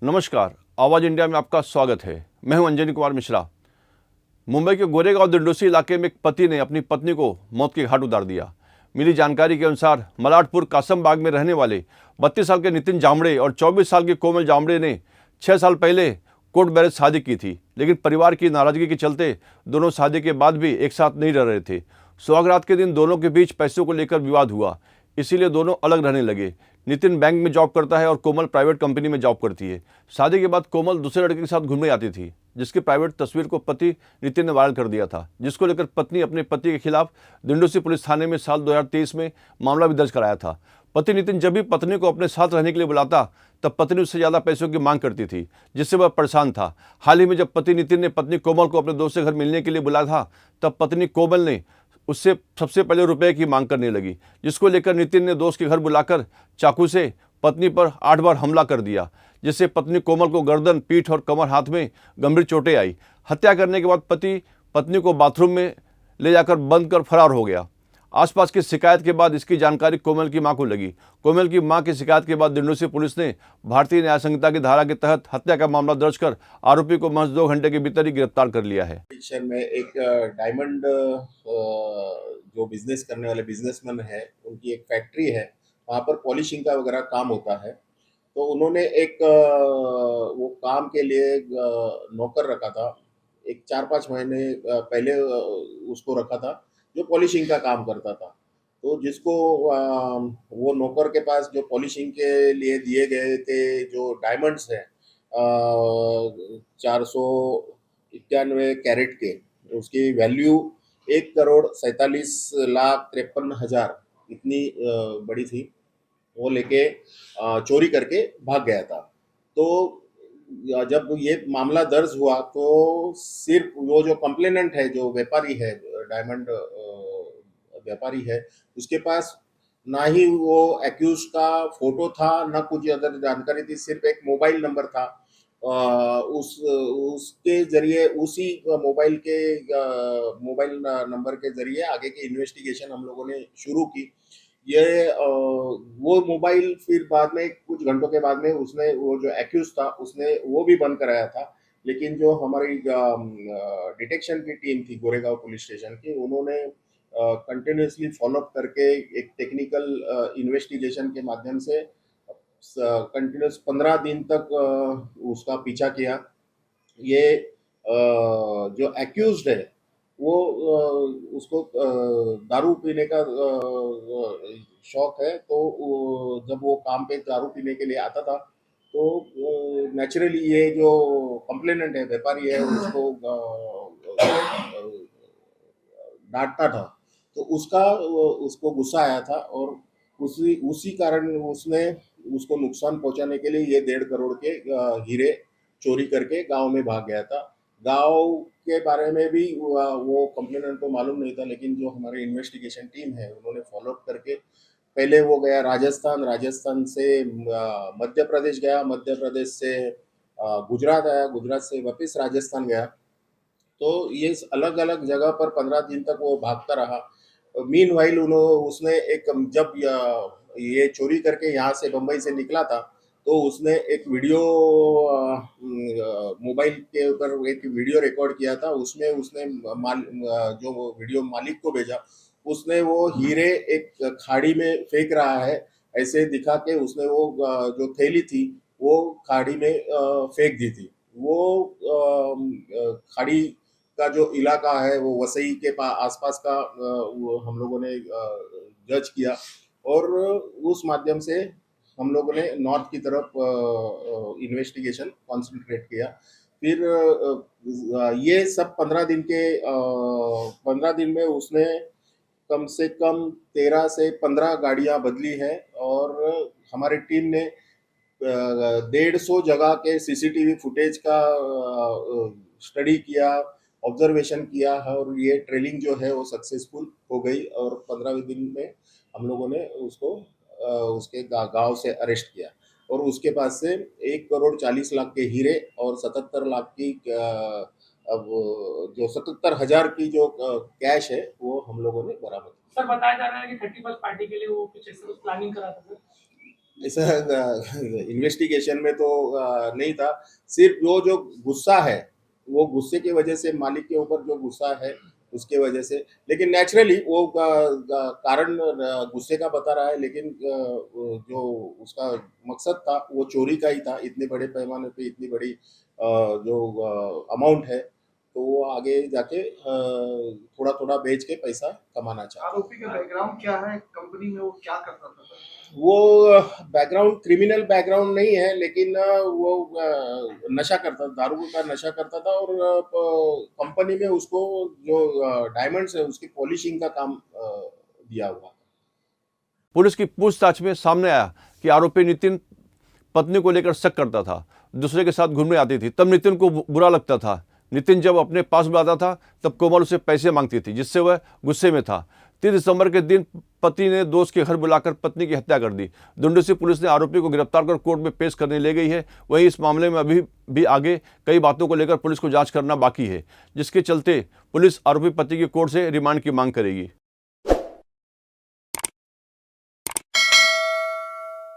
नमस्कार, आवाज़ इंडिया में आपका स्वागत है। मैं हूं अंजनी कुमार मिश्रा। मुंबई के गोरेगांव दिंडोसी इलाके में एक पति ने अपनी पत्नी को मौत के घाट उतार दिया। मिली जानकारी के अनुसार मलाडपुर कासमबाग में रहने वाले 32 साल के नितिन जामड़े और 24 साल के कोमल जामड़े ने 6 साल पहले कोर्ट मैरिज शादी की थी, लेकिन परिवार की नाराजगी के चलते दोनों शादी के बाद भी एक साथ नहीं रह रहे थे। सुहागरात के दिन दोनों के बीच पैसों को लेकर विवाद हुआ, इसीलिए दोनों अलग रहने लगे। नितिन बैंक में जॉब करता है और कोमल प्राइवेट कंपनी में जॉब करती है। शादी के बाद कोमल दूसरे लड़के के साथ घूमने आती थी, जिसकी प्राइवेट तस्वीर को पति नितिन ने वायरल कर दिया था, जिसको लेकर पत्नी अपने पति के खिलाफ दिंडोसी पुलिस थाने में साल 2023 में मामला भी दर्ज कराया था। पति नितिन जब भी पत्नी को अपने साथ रहने के लिए बुलाता, तब पत्नी उससे ज़्यादा पैसों की मांग करती थी, जिससे वह परेशान था। हाल ही में जब पति नितिन ने पत्नी कोमल को अपने दोस्त के घर मिलने के लिए बुलाया था, तब पत्नी कोमल ने उससे सबसे पहले रुपए की मांग करने लगी, जिसको लेकर नितिन ने दोस्त के घर बुलाकर चाकू से पत्नी पर 8 बार हमला कर दिया, जिससे पत्नी कोमल को गर्दन, पीठ और कमर, हाथ में गंभीर चोटें आई। हत्या करने के बाद पति पत्नी को बाथरूम में ले जाकर बंद कर फरार हो गया। आसपास की शिकायत के बाद इसकी जानकारी कोमल की मां को लगी। कोमल की मां की शिकायत के बाद दिंडोसी पुलिस ने भारतीय न्याय संहिता की धारा के तहत हत्या का मामला दर्ज कर आरोपी को महज 2 घंटे के भीतर ही गिरफ्तार कर लिया है। में एक डायमंड जो बिजनेस करने वाले बिजनेसमैन है, उनकी एक फैक्ट्री है, वहाँ पर पॉलिशिंग का वगैरह काम होता है। तो उन्होंने एक वो काम के लिए नौकर रखा था। एक 4-5 महीने पहले उसको रखा था, जो पॉलिशिंग का काम करता था। तो जिसको वो नौकर के पास जो पॉलिशिंग के लिए दिए गए थे जो डायमंड्स हैं, 491 कैरेट के, उसकी वैल्यू 1,47,53,53,000 इतनी बड़ी थी। वो लेके चोरी करके भाग गया था। तो जब ये मामला दर्ज हुआ तो सिर्फ वो जो कंप्लेनेंट है, जो व्यापारी है, डायमंड व्यापारी है, उसके पास ना ही वो एक्यूज का फोटो था, ना कुछ अदर जानकारी थी, सिर्फ एक मोबाइल नंबर था। उसके जरिए, उसी मोबाइल नंबर के जरिए आगे की इन्वेस्टिगेशन हम लोगों ने शुरू की। ये वो मोबाइल फिर बाद में कुछ घंटों के बाद में उसने, वो जो एक्यूज था, उसने वो भी बंद कराया था। लेकिन जो हमारी डिटेक्शन की टीम थी गोरेगांव पुलिस स्टेशन की, उन्होंने कंटिन्यूसली फॉलोअप करके एक टेक्निकल इन्वेस्टिगेशन के माध्यम से कंटिन्यूस 15 दिन तक उसका पीछा किया। ये जो एक्यूज्ड है, वो उसको दारू पीने का शौक है। तो जब वो काम पे दारू पीने के लिए आता था, तो नेचुरली ये जो कंप्लेनेंट है, व्यापारी है, उसको डांटता था। तो उसको गुस्सा आया था, और उसी उसी कारण उसने उसको नुकसान पहुंचाने के लिए ये 1.5 करोड़ के हीरे चोरी करके गांव में भाग गया था। गांव के बारे में भी वो कंप्लेनेंट को मालूम नहीं था, लेकिन जो हमारी इन्वेस्टिगेशन टीम है, उन्होंने फॉलोअप करके पहले वो गया राजस्थान, राजस्थान से मध्य प्रदेश गया, मध्य प्रदेश से गुजरात आया, गुजरात से वापस राजस्थान गया। तो ये अलग अलग जगह पर 15 दिन तक वो भागता रहा। मीन वाइल उसने एक, जब ये चोरी करके यहाँ से बम्बई से निकला था, तो उसने एक वीडियो मोबाइल के ऊपर एक वीडियो रिकॉर्ड किया था। उसमें उसने जो वीडियो मालिक को भेजा, उसने वो हीरे एक खाड़ी में फेंक रहा है ऐसे दिखा के उसने वो जो थैली थी वो खाड़ी में फेंक दी थी। वो खाड़ी का जो इलाका है वो वसई के आसपास का वो हम लोगों ने जज किया, और उस माध्यम से हम लोगों ने नॉर्थ की तरफ इन्वेस्टिगेशन कॉन्सेंट्रेट किया। फिर ये सब 15 दिन में उसने कम से कम 13 से 15 गाड़ियां बदली है, और हमारी टीम ने 150 जगह के सीसीटीवी फुटेज का स्टडी किया, ऑब्जर्वेशन किया है, और ये ट्रेलिंग जो है वो सक्सेसफुल हो गई। और 15वें दिन में हम लोगों ने उसको उसके गांव से अरेस्ट किया, और उसके पास से 1,40,00,000 के हीरे और 77 लाख की अब जो 77,000 की जो कैश है, वो हम लोगों ने बरामद किया। सर बताया जा रहा है कि 31st पार्टी के लिए वो कुछ ऐसा कुछ प्लानिंग कर रहा था सर। ऐसा इन्वेस्टिगेशन में तो नहीं था। सिर्फ वो जो गुस्सा है, वो गुस्से की वजह से, मालिक के ऊपर जो गुस्सा है उसके वजह से, लेकिन नेचुरली वो कारण गुस्से का बता रहा है, लेकिन वो जो उसका मकसद था वो चोरी का ही था। इतने बड़े पैमाने पे इतनी बड़ी जो अमाउंट है, तो वो आगे जाके थोड़ा थोड़ा बेच के पैसा कमाना चाहता है। आरोपी का बैकग्राउंड क्या है, कंपनी में वो क्या करता था? वो बैकग्राउंड क्रिमिनल बैकग्राउंड नहीं है, लेकिन वो नशा करता, दारू का नशा करता था, और कंपनी में उसको जो डायमंड्स है उसकी पॉलिशिंग का काम दिया हुआ। पुलिस की पूछताछ में सामने आया कि आरोपी नितिन पत्नी को लेकर शक करता था, दूसरे के साथ घूमने आती थी, तब नितिन को बुरा लगता था। नितिन जब अपने पास बुलाता था तब कोमल उसे पैसे मांगती थी, जिससे वह गुस्से में था। 30 दिसंबर के दिन पति ने दोस्त के घर बुलाकर पत्नी की हत्या कर दी। दुंडुसी पुलिस ने आरोपी को गिरफ्तार कर कोर्ट में पेश करने ले गई है। वहीं इस मामले में अभी भी आगे कई बातों को लेकर पुलिस को जांच करना बाकी है, जिसके चलते पुलिस आरोपी पति की कोर्ट से रिमांड की मांग करेगी।